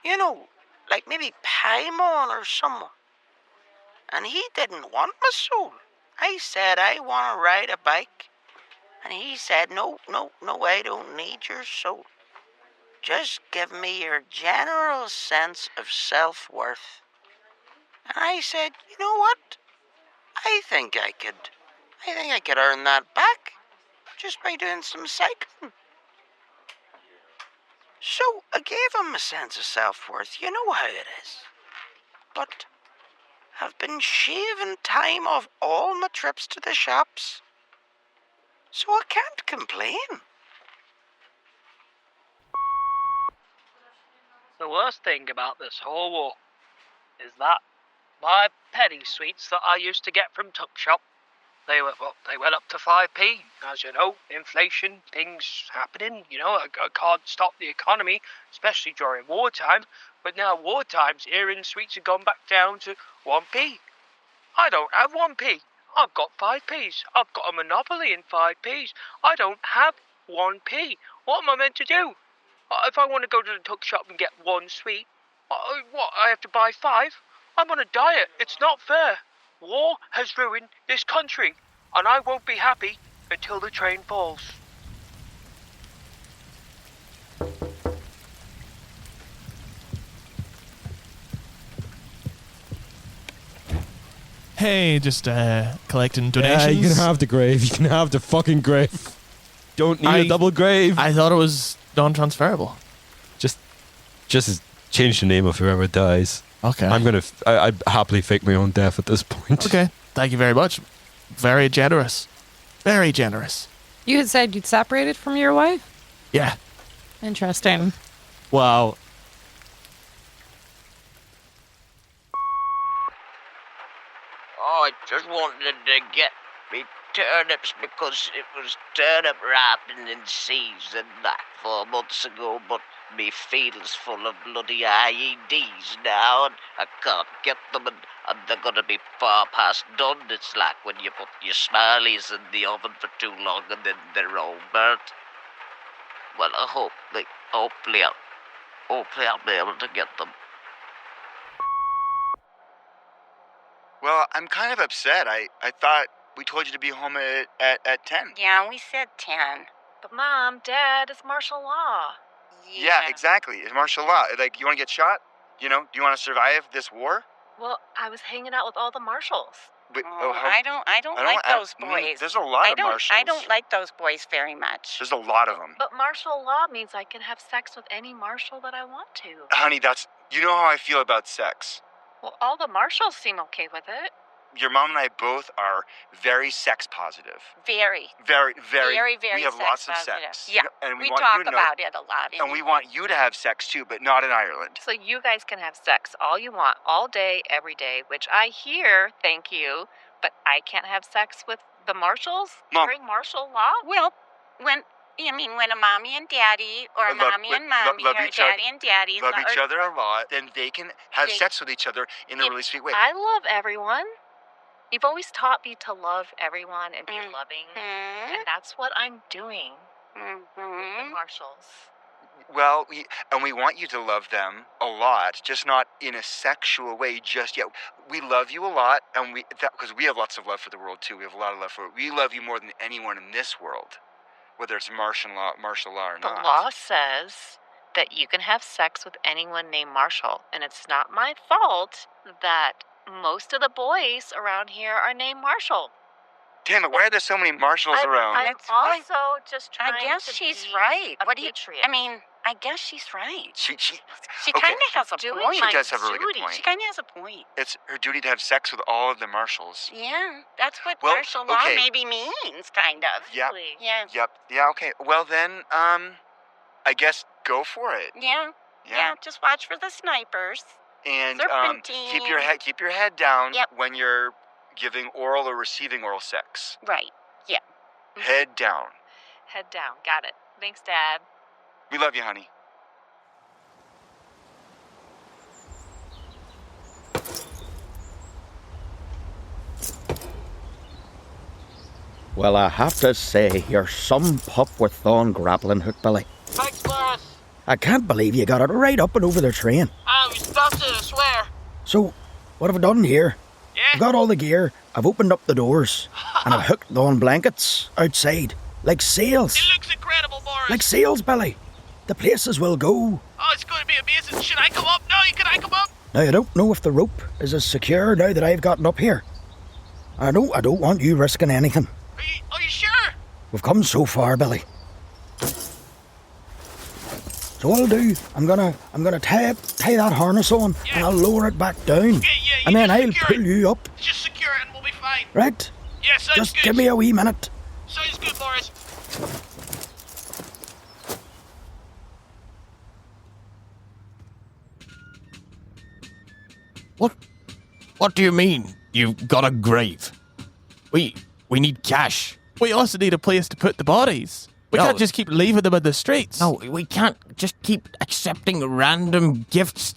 You know, like maybe Paimon or someone. And he didn't want my soul. I said, I want to ride a bike. And he said, no, I don't need your soul. Just give me your general sense of self-worth. And I said, you know what? I think I could earn that back just by doing some cycling. So I gave him a sense of self-worth. You know how it is. But I've been shaving time off all my trips to the shops. So I can't complain. The worst thing about this whole war is that my penny sweets that I used to get from Tuck Shop, they went up to 5p. As you know, inflation, things happening, you know, I can't stop the economy, especially during wartime. But now wartime's here and sweets have gone back down to 1p. I don't have 1p. I've got 5p's. I've got a monopoly in 5p's. I don't have 1p. What am I meant to do? If I want to go to the Tuck Shop and get one sweet, I have to buy 5? I'm on a diet. It's not fair. War has ruined this country, and I won't be happy until the train falls. Hey, just collecting donations. Yeah, you can have the grave. You can have the fucking grave. Don't need a double grave. I thought it was non-transferable. Just change the name of whoever dies. Okay. I'd happily fake my own death at this point. Okay. Thank you very much. Very generous. Very generous. You had said you'd separated from your wife? Yeah. Interesting. Wow. Oh, I just wanted to get me turnips because it was turnip ripening in season like 4 months ago, but me field's full of bloody IEDs now, and I can't get them, and they're gonna be far past done. It's like when you put your smileys in the oven for too long and then they're all burnt. Well, hopefully I'll be able to get them. Well, I'm kind of upset. I thought we told you to be home at 10. Yeah, we said 10. But Mom, Dad, it's martial law. Yeah, exactly. It's martial law. Like, you want to get shot? You know, do you want to survive this war? Well, I was hanging out with all the marshals. But, I don't like those boys. There's a lot of marshals. I don't like those boys very much. There's a lot of them. But martial law means I can have sex with any marshal that I want to. Honey, you know how I feel about sex. Well, all the marshals seem okay with it. Your mom and I both are very sex positive. Very. Very. We have sex lots of positive. sex. Yeah, and we want talk you to know, about it a lot. And we want you to have sex too, but not in Ireland. So you guys can have sex all you want, all day, every day, which I hear, thank you, but I can't have sex with the marshals during martial law? Well, when a mommy and daddy, or a mommy and mommy, or daddy and daddy love each other a lot, then they can have sex with each other in a really sweet way. I love everyone. You've always taught me to love everyone and be loving, and that's what I'm doing with the marshals. Well, we want you to love them a lot, just not in a sexual way just yet. We love you a lot, and because we have lots of love for the world too. We have a lot of love for it. We love you more than anyone in this world, whether it's martial law or not. The law says that you can have sex with anyone named Marshall, and it's not my fault that most of the boys around here are named Marshall. Damn it, why are there so many marshals around? I'm also just trying I guess to she's be right. a What do you? patriot. I guess she's right. She She kind of has a point. She does have a really good point. She kind of has a point. It's her duty to have sex with all of the marshals. Yeah, that's what Well, martial law okay. maybe means, kind of. Yep. Yeah. Yep. Yeah, okay. Well then, I guess go for it. Yeah. Yeah, just watch for the snipers. And Serpentine. keep your head down Yep. when you're giving oral or receiving oral sex. Right. Yeah. Head down. Head down. Got it. Thanks, Dad. We love you, honey. Well, I have to say, you're some pup with thorn grappling hook, Billy. Thanks, Boris. I can't believe you got it right up and over the train. We stopped it, I swear. So, what have I done here? I've got all the gear, I've opened up the doors, and I've hooked thorn blankets outside, like sails. It looks incredible, Boris. Like sails, Billy. The places will go. Oh, it's going to be amazing. Should I come up? No, can I come up? Now, I don't know if the rope is as secure now that I've gotten up here. I don't want you risking anything. Are you sure? We've come so far, Billy. So what I'll do, I'm gonna tie that harness on, and I'll lower it back down, and then I'll pull you up. Just secure it and we'll be fine. Right? Yeah, sounds Just good. give me a wee minute. Sounds good, Boris. What do you mean? You've got a grave? We need cash. We also need a place to put the bodies. We No. can't just keep leaving them in the streets. No, we can't just keep accepting random gifts.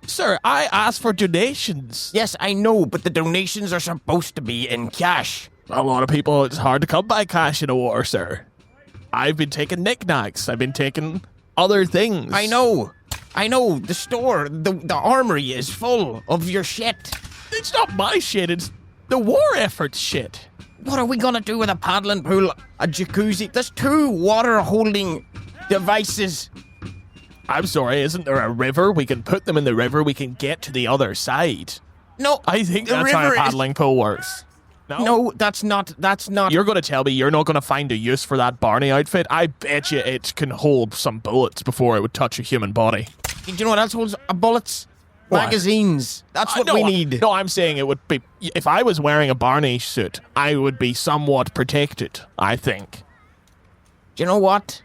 Sir, I asked for donations. Yes, I know, but the donations are supposed to be in cash. A lot of people, it's hard to come by cash in a war, sir. I've been taking knickknacks. I've been taking other things. I know. The store, the armory is full of your shit. It's not my shit, it's the war effort's shit. What are we gonna do with a paddling pool, a jacuzzi? There's 2 water-holding devices. I'm sorry, isn't there a river? We can put them in the river, we can get to the other side. No, I think the that's how a river is- paddling pool works. No, that's not. You're going to tell me you're not going to find a use for that Barney outfit? I bet you it can hold some bullets before it would touch a human body. Do you know what else holds bullets? What? Magazines. That's what we need. No, I'm saying it would be... If I was wearing a Barney suit, I would be somewhat protected, I think. Do you know what?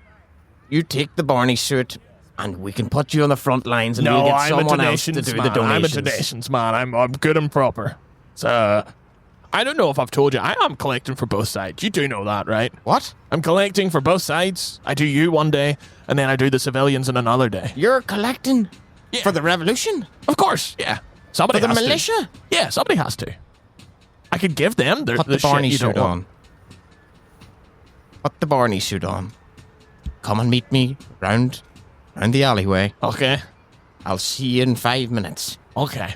You take the Barney suit, and we can put you on the front lines, and we'll get someone else to do the donations. I'm a donations man. I'm good and proper. So, I don't know if I've told you, I am collecting for both sides. You do know that, right? What? I'm collecting for both sides. I do you one day, and then I do the civilians in another day. You're collecting for the revolution? Of course, yeah. Somebody For the has to. militia? Yeah, somebody has to. I could give them Put the shit Barney you don't suit want. on. Put the Barney suit on. Come and meet me round the alleyway. Okay. I'll see you in 5 minutes. Okay.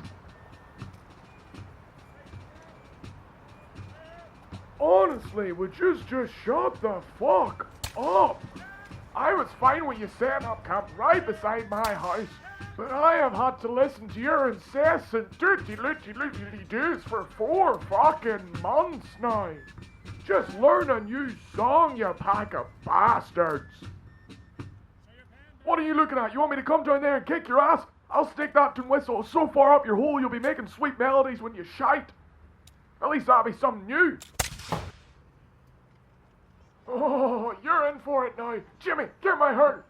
Honestly, would you just shut the fuck up? I was fine with you setting up camp right beside my house, but I have had to listen to your incessant do's for 4 fucking months now. Just learn a new song, you pack of bastards. What are you looking at? You want me to come down there and kick your ass? I'll stick that tin whistle so far up your hole you'll be making sweet melodies when you shite. At least that'll be something new. Oh, you're in for it now. Jimmy, get my hurt.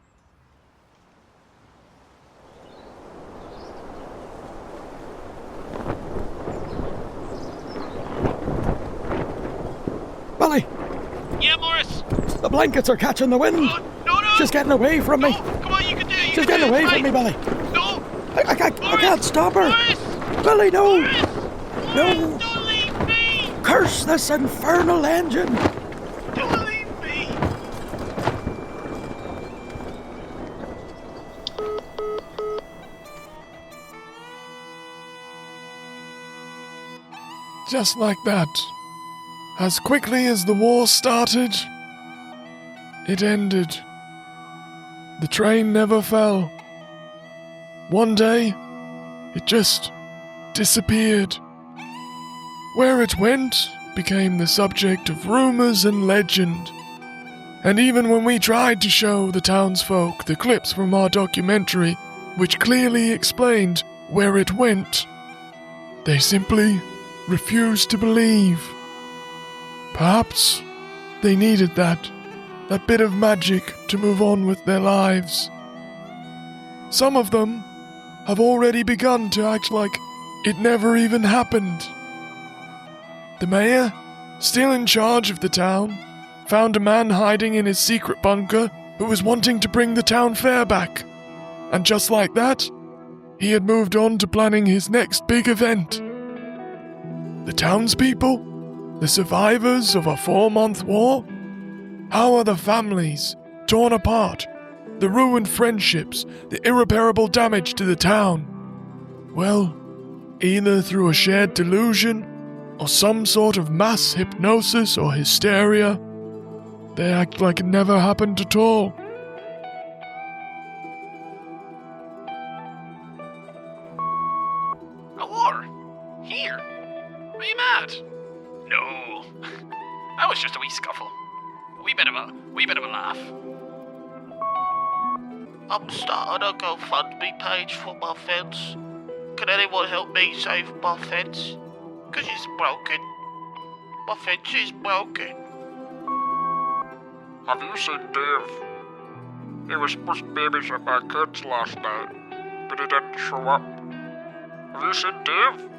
Billy, Yeah, Morris. the blankets are catching the wind. No. She's getting away from me. Come on, you can do it. She's getting away from me, Billy. No. I can't stop her. Billy, no. No. Don't leave me. Curse this infernal engine. Don't leave me. Just like that, as quickly as the war started, it ended. The train never fell. One day, it just disappeared. Where it went became the subject of rumors and legend. And even when we tried to show the townsfolk the clips from our documentary, which clearly explained where it went, they simply refused to believe. Perhaps they needed that bit of magic to move on with their lives. some of them have already begun to act like it never even happened. The mayor, still in charge of the town, found a man hiding in his secret bunker who was wanting to bring the town fair back. And just like that, he had moved on to planning his next big event. The townspeople, the survivors of a 4-month war? How are the families torn apart, the ruined friendships, the irreparable damage to the town? Well, either through a shared delusion or some sort of mass hypnosis or hysteria, they act like it never happened at all. A war? Here? Are you mad? No. That was just a wee scuffle. A wee bit of a laugh. I'm starting a GoFundMe page for my fence. Can anyone help me save my fence? 'Cause it's broken. My fence is broken. Have you seen Dave? He was supposed to babysit my kids last night, but he didn't show up. Have you seen Dave?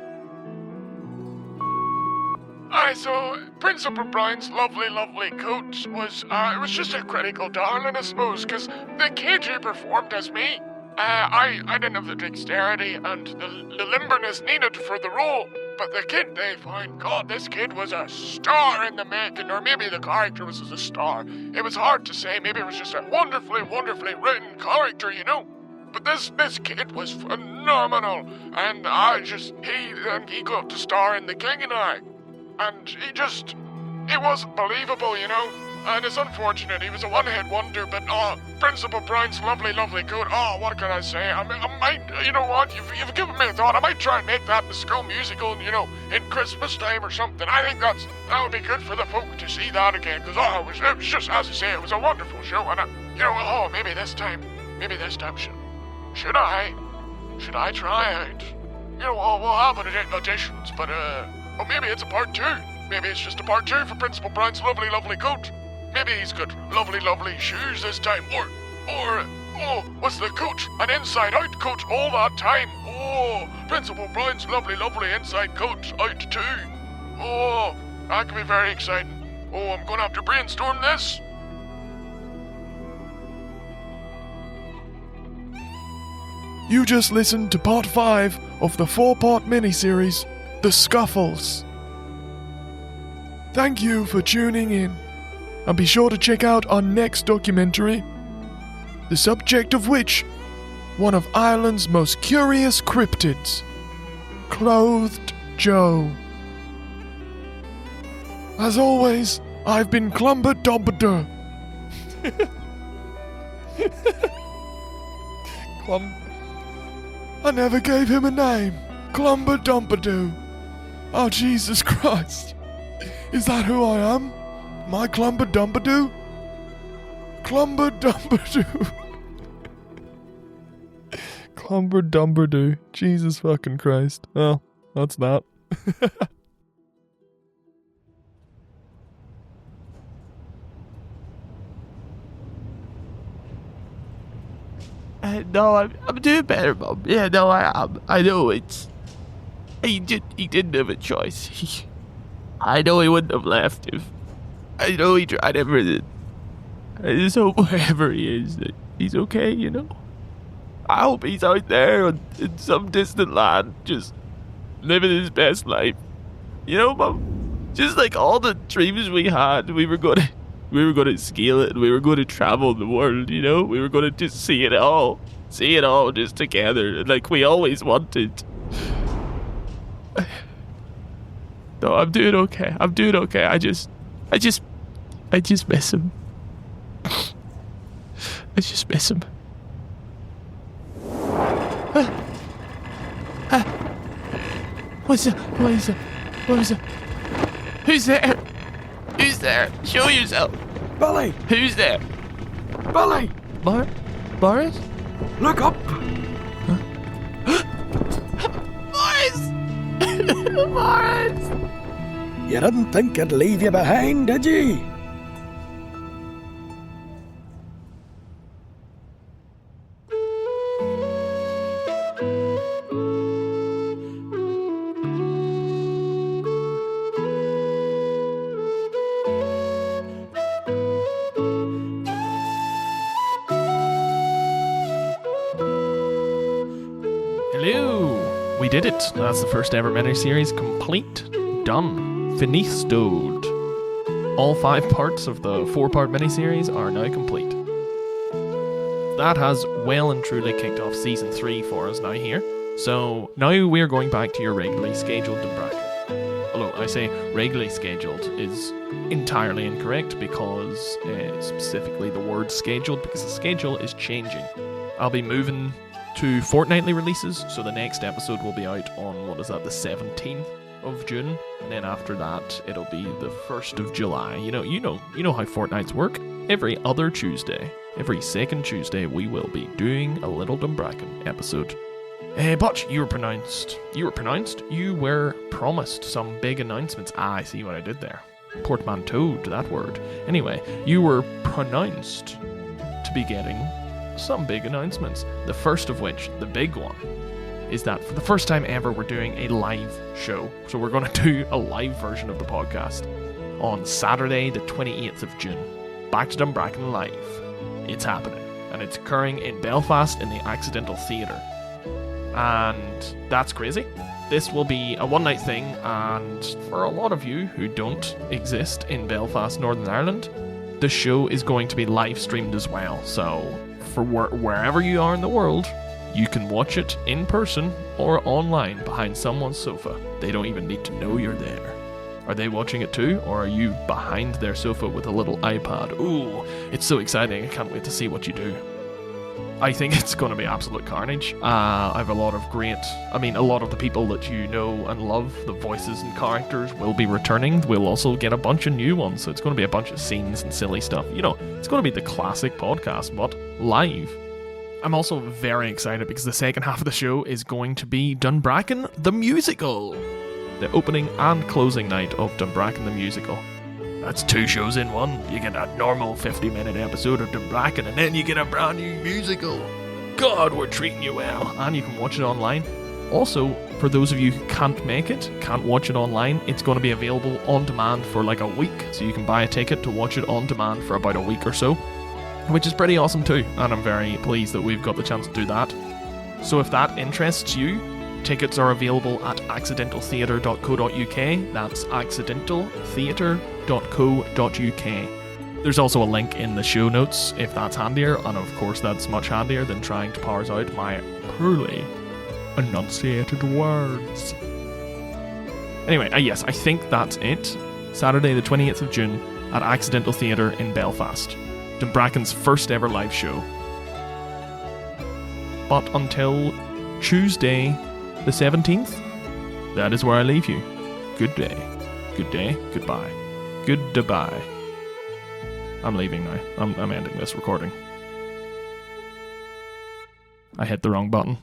So Principal Brian's lovely coat was, it was just a critical darling, I suppose, because the kid who performed as me, I didn't have the dexterity and the limberness needed for the role, but the kid they find, God, this kid was a star in the making, or maybe the character was a star. It was hard to say, maybe it was just a wonderfully written character, you know. But this kid was phenomenal, and he got to star in The King and I. And it wasn't believable, you know. And it's unfortunate, he was a one-hit wonder, but, Principal Brian's lovely coat, what can I say? I might, you know what, you've given me a thought, I might try and make that in the school musical, you know, in Christmas time or something. I think that would be good for the folk to see that again, because, it was just, as I say, it was a wonderful show, and, maybe this time, should I try out? You know, we'll have auditions, but, maybe it's a part 2. Maybe it's just a part 2 for Principal Brian's lovely coat. Maybe he's got lovely shoes this time. Or, was the coat an inside-out coat all that time? Principal Brian's lovely inside coat out too. That could be very exciting. I'm gonna have to brainstorm this. You just listened to part 5 of the 4-part miniseries, The Scuffles. Thank you for tuning in, and be sure to check out our next documentary, the subject of which, one of Ireland's most curious cryptids, Clothed Joe. As always, I've been Clumber Dumbadur. I never gave him a name. Clumber Dumpadoo. Oh, Jesus Christ. Is that who I am? Am I Clumber Dumpadoo? Clumber Dumpadoo. Clumber Dumpadoo. Jesus fucking Christ. Oh, that's that. No, I'm doing better, Mum. Yeah, no, I am. I know it's... He didn't have a choice. I know he wouldn't have left if... I know he tried everything. I just hope wherever he is, that he's okay, you know? I hope he's out there in some distant land, just living his best life. You know, Mum? Just like all the dreams we had, we were gonna scale it, and we were gonna travel the world, you know? We were gonna just see it all just together, like we always wanted. No, I'm doing okay. I just miss him. I just miss him. What is it? Who's there? Show yourself. Billy! Who's there? Billy! Boris? Look up! Boris! Boris! You didn't think I'd leave you behind, did you? we did it. That's the first ever miniseries complete. Done. Finistoed. All 5 parts of the 4-part miniseries are now complete. That has well and truly kicked off Season 3 for us now here. So now we're going back to your regularly scheduled Dunbracken. Although I say regularly scheduled is entirely incorrect because specifically the word scheduled, because the schedule is changing. I'll be moving to fortnightly releases, so the next episode will be out on, the 17th of June, and then after that it'll be the 1st of July. You know how fortnights work. Every other Tuesday, every second Tuesday, we will be doing a little Dunbracken episode. But you were promised some big announcements. I see what I did there. Portmanteaued, that word. Anyway, you were pronounced to be getting some big announcements. The first of which, the big one, is that for the first time ever, we're doing a live show. So we're going to do a live version of the podcast on Saturday, the 28th of June. Back to Dunbracken Live. It's happening. And it's occurring in Belfast in the Accidental Theatre. And that's crazy. This will be a one-night thing, and for a lot of you who don't exist in Belfast, Northern Ireland, the show is going to be live streamed as well. So for wherever you are in the world, you can watch it in person or online behind someone's sofa. They don't even need to know you're there. Are they watching it too, or are you behind their sofa with a little iPad? Ooh, it's so exciting. I can't wait to see what you do. I think it's going to be absolute carnage. I have a lot of the people that you know and love, the voices and characters, will be returning. We'll also get a bunch of new ones, so it's going to be a bunch of scenes and silly stuff. It's going to be the classic podcast, but live. I'm also very excited because the second half of the show is going to be Dunbracken the Musical. The opening and closing night of Dunbracken the Musical. That's 2 shows in one. You get a normal 50-minute episode of Dunbracken, and then you get a brand new musical. God, we're treating you well. And you can watch it online. Also, for those of you who can't watch it online, it's going to be available on demand for like a week. So you can buy a ticket to watch it on demand for about a week or so, which is pretty awesome too. And I'm very pleased that we've got the chance to do that. So if that interests you, tickets are available at accidentaltheatre.co.uk. That's accidentaltheatre.co.uk. There's also a link in the show notes if that's handier, and of course that's much handier than trying to parse out my poorly enunciated words. Anyway, yes, I think that's it. Saturday the 28th of June at Accidental Theatre in Belfast. Dunbracken's first ever live show. But until Tuesday the 17th, that is where I leave you. Good day, goodbye, goodbye. I'm leaving now. I'm ending this recording. I hit the wrong button.